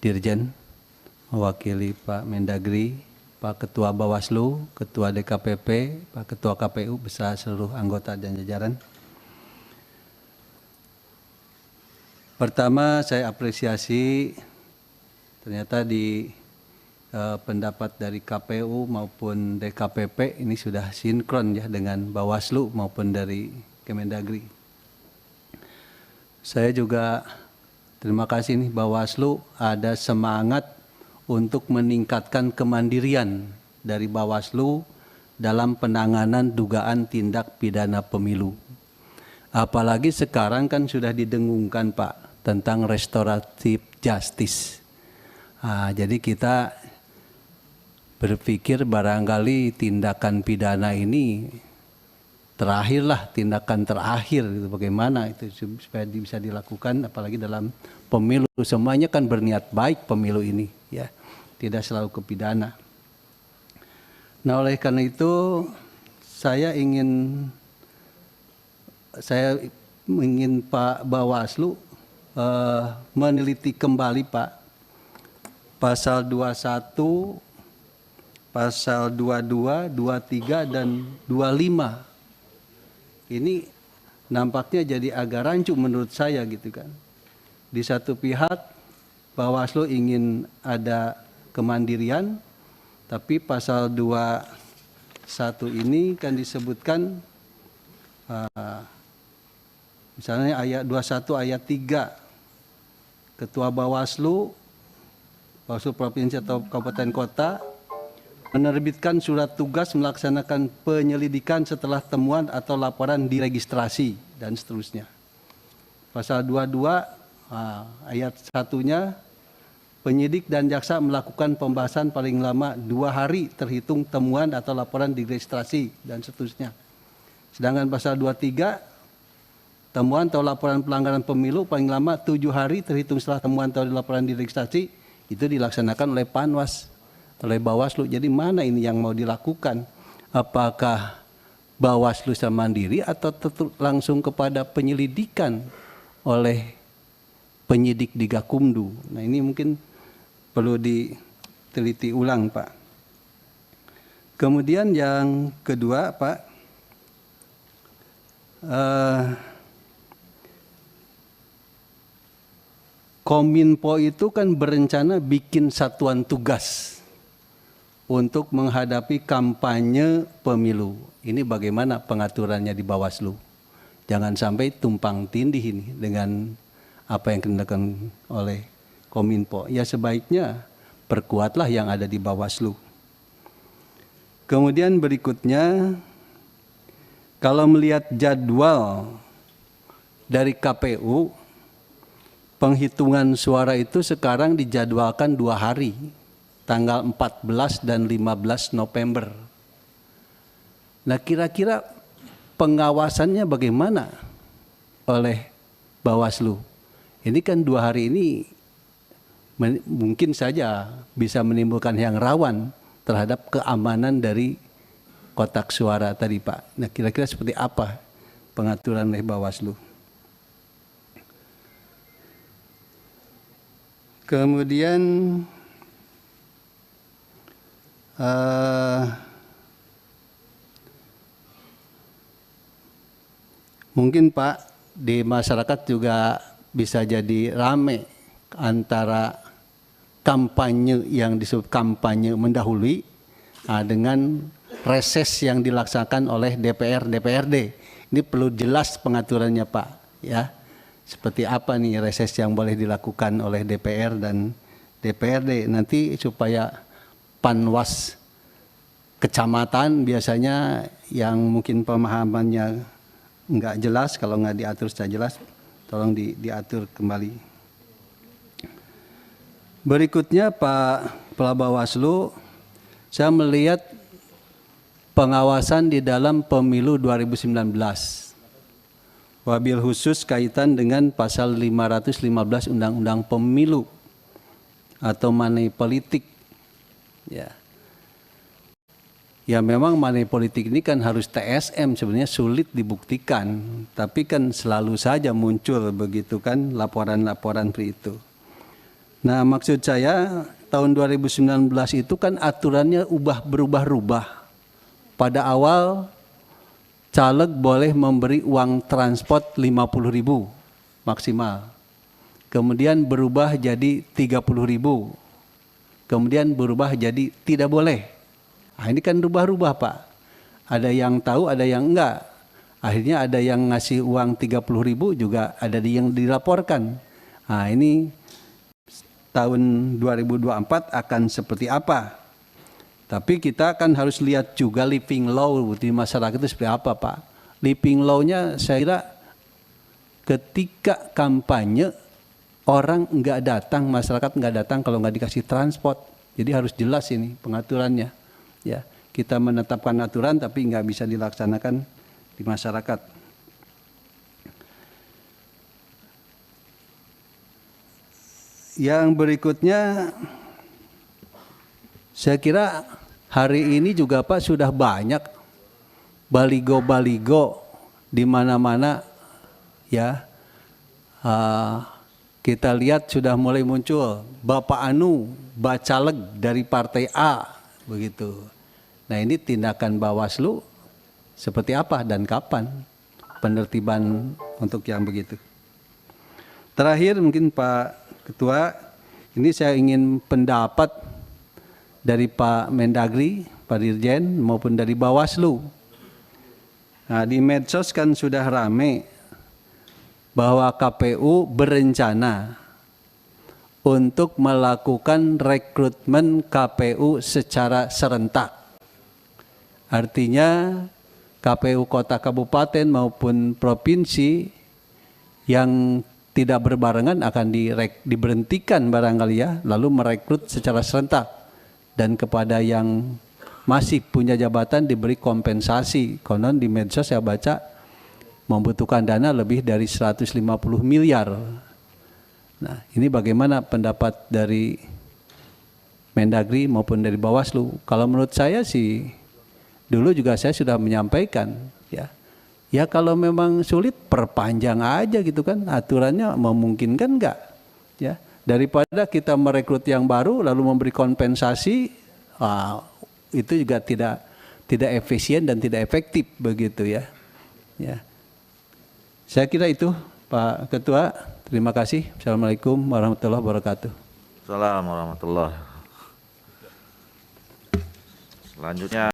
Dirjen, mewakili Pak Mendagri, Pak Ketua Bawaslu, Ketua DKPP, Pak Ketua KPU, beserta seluruh anggota dan jajaran. Pertama, saya apresiasi ternyata di pendapat dari KPU maupun DKPP ini sudah sinkron ya dengan Bawaslu maupun dari Kemendagri. Saya juga terima kasih nih Bawaslu ada semangat untuk meningkatkan kemandirian dari Bawaslu dalam penanganan dugaan tindak pidana pemilu. Apalagi sekarang kan sudah didengungkan Pak tentang restoratif justice. Jadi kita berpikir barangkali tindakan pidana ini terakhirlah, tindakan terakhir gitu. Bagaimana itu supaya bisa dilakukan apalagi dalam pemilu. Semuanya kan berniat baik pemilu ini ya, tidak selalu ke pidana. Nah oleh karena itu saya ingin Pak Bawaslu meneliti kembali Pak pasal 21, pasal 22, 23 dan 25. Ini nampaknya jadi agak rancu menurut saya gitu kan. Di satu pihak Bawaslu ingin ada kemandirian, tapi pasal 21 ini kan disebutkan misalnya ayat 21 ayat 3, Ketua Bawaslu Provinsi atau Kabupaten Kota menerbitkan surat tugas melaksanakan penyelidikan setelah temuan atau laporan diregistrasi dan seterusnya. Pasal 22 ayat 1-nya, penyidik dan jaksa melakukan pembahasan paling lama 2 hari terhitung temuan atau laporan diregistrasi dan seterusnya. Sedangkan pasal 23, temuan atau laporan pelanggaran pemilu paling lama 7 hari terhitung setelah temuan atau laporan diregistrasi, itu dilaksanakan oleh Panwas, oleh Bawaslu. Jadi mana ini yang mau dilakukan? Apakah Bawaslu secara mandiri atau langsung kepada penyelidikan oleh penyidik di Gakumdu? Nah ini mungkin perlu diteliti ulang Pak. Kemudian yang kedua Pak, Kominfo itu kan berencana bikin satuan tugas untuk menghadapi kampanye pemilu. Ini bagaimana pengaturannya di Bawaslu? Jangan sampai tumpang tindih ini dengan apa yang dilakukan oleh Kominfo. Ya sebaiknya perkuatlah yang ada di Bawaslu. Kemudian berikutnya, kalau melihat jadwal dari KPU, penghitungan suara itu sekarang dijadwalkan 2 hari. Tanggal 14 dan 15 November. Nah kira-kira pengawasannya bagaimana oleh Bawaslu? Ini kan 2 hari ini mungkin saja bisa menimbulkan yang rawan terhadap keamanan dari kotak suara tadi Pak. Nah kira-kira seperti apa pengaturan oleh Bawaslu? Kemudian mungkin Pak di masyarakat juga bisa jadi rame antara kampanye yang disebut kampanye mendahului dengan reses yang dilaksanakan oleh DPR DPRD. Ini perlu jelas pengaturannya Pak ya. Seperti apa nih reses yang boleh dilakukan oleh DPR dan DPRD nanti supaya Panwas kecamatan biasanya yang mungkin pemahamannya nggak jelas, kalau nggak diatur secara jelas, tolong diatur kembali. Berikutnya Pak Bawaslu, saya melihat pengawasan di dalam pemilu 2019. Wabil khusus kaitan dengan pasal 515 Undang-Undang Pemilu atau money politik. Ya memang money politik ini kan harus TSM, sebenarnya sulit dibuktikan, tapi kan selalu saja muncul begitu kan laporan-laporan seperti itu. Nah, maksud saya tahun 2019 itu kan aturannya berubah-ubah. Pada awal caleg boleh memberi uang transport 50.000 maksimal. Kemudian berubah jadi 30.000. Kemudian berubah jadi tidak boleh. Nah, ini kan rubah-rubah, Pak. Ada yang tahu, ada yang enggak. Akhirnya ada yang ngasih uang 30.000 juga ada yang dilaporkan. Nah, ini tahun 2024 akan seperti apa? Tapi kita kan harus lihat juga living law di masyarakat itu seperti apa, Pak. Living law-nya saya kira ketika kampanye orang enggak datang, masyarakat enggak datang kalau enggak dikasih transport. Jadi harus jelas ini pengaturannya. Ya, kita menetapkan aturan tapi enggak bisa dilaksanakan di masyarakat. Yang berikutnya, saya kira hari ini juga Pak sudah banyak baligo-baligo di mana-mana ya. Kita lihat sudah mulai muncul Bapak Anu, Bacaleg dari Partai A, begitu. Nah, ini tindakan Bawaslu seperti apa dan kapan penertiban untuk yang begitu. Terakhir mungkin Pak Ketua, ini saya ingin pendapat dari Pak Mendagri, Pak Dirjen maupun dari Bawaslu. Nah, di medsos kan sudah rame bahwa KPU berencana untuk melakukan rekrutmen KPU secara serentak. Artinya KPU kota kabupaten maupun provinsi yang tidak berbarengan akan diberhentikan barangkali ya, lalu merekrut secara serentak. Dan kepada yang masih punya jabatan diberi kompensasi. Konon di medsos saya baca membutuhkan dana lebih dari 150 miliar. Nah, ini bagaimana pendapat dari Mendagri maupun dari Bawaslu? Kalau menurut saya sih, dulu juga saya sudah menyampaikan ya. Ya kalau memang sulit perpanjang aja gitu kan, aturannya memungkinkan enggak? Ya, daripada kita merekrut yang baru lalu memberi kompensasi, itu juga tidak efisien dan tidak efektif begitu ya. Ya. Saya kira itu Pak Ketua. Terima kasih. Assalamualaikum warahmatullahi wabarakatuh. Assalamualaikum warahmatullahi wabarakatuh. Selanjutnya